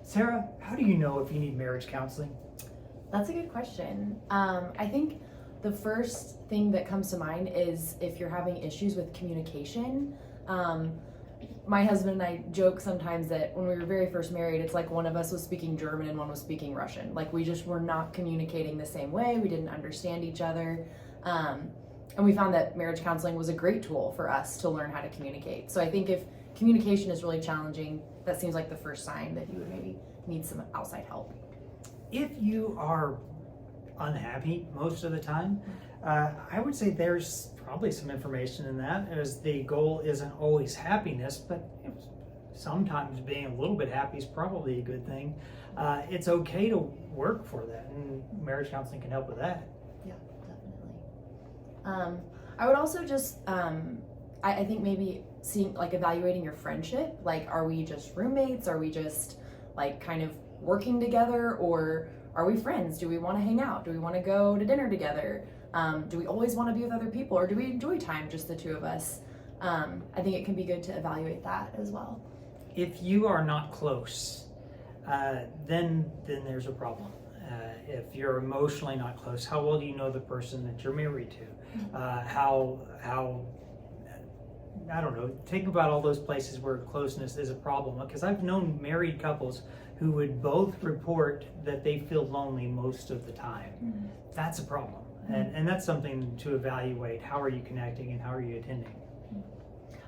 Sarah, how do you know if you need marriage counseling? That's a good question. I think the first thing that comes to mind is if you're having issues with communication. My husband and I joke sometimes that when we were very first married, it's like one of us was speaking German and one was speaking Russian. Like we just were not communicating the same way. We didn't understand each other. And we found that marriage counseling was a great tool for us to learn how to communicate. So I think if communication is really challenging, that seems like the first sign that you would maybe need some outside help. If you are unhappy most of the time, I would say there's probably some information in that, as the goal isn't always happiness, but sometimes being a little bit happy is probably a good thing. It's okay to work for that, and marriage counseling can help with that. Yeah, definitely. I would also just, I think maybe evaluating your friendship. Like, are we just roommates? Are we just like kind of working together, or are we friends? Do we want to hang out? Do we want to go to dinner together? Do we always want to be with other people, or do we enjoy time just the two of us? I think it can be good to evaluate that as well. If you are not close, then there's a problem. If you're emotionally not close, how well do you know the person that you're married to? How I don't know, think about all those places where closeness is a problem, because I've known married couples who would both report that they feel lonely most of the time. Mm-hmm. That's a problem. Mm-hmm. And that's something to evaluate. How are you connecting and how are you attending?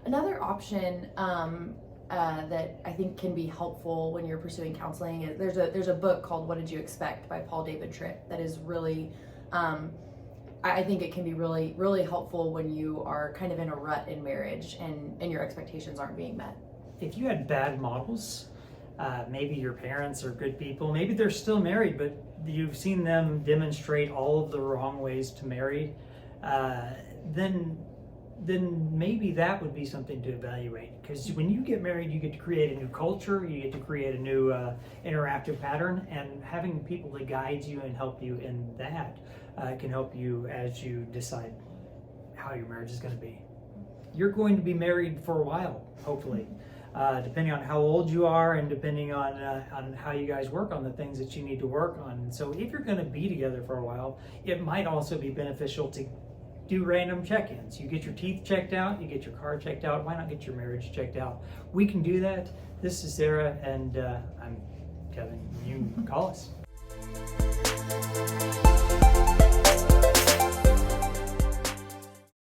Another option that I think can be helpful when you're pursuing counseling is there's a book called What Did You Expect by Paul David Tripp that is really I think it can be really, really helpful when you are kind of in a rut in marriage and your expectations aren't being met. If you had bad models, maybe your parents are good people, maybe they're still married, but you've seen them demonstrate all of the wrong ways to marry, then maybe that would be something to evaluate. Because when you get married, you get to create a new culture, you get to create a new interactive pattern, and having people to guide you and help you in that can help you as you decide how your marriage is going to be. You're going to be married for a while, hopefully, depending on how old you are and depending on how you guys work on the things that you need to work on. And so if you're going to be together for a while, it might also be beneficial to do random check-ins. You get your teeth checked out, you get your car checked out. Why not get your marriage checked out? We can do that. This is Sarah, and I'm Kevin. You can call us.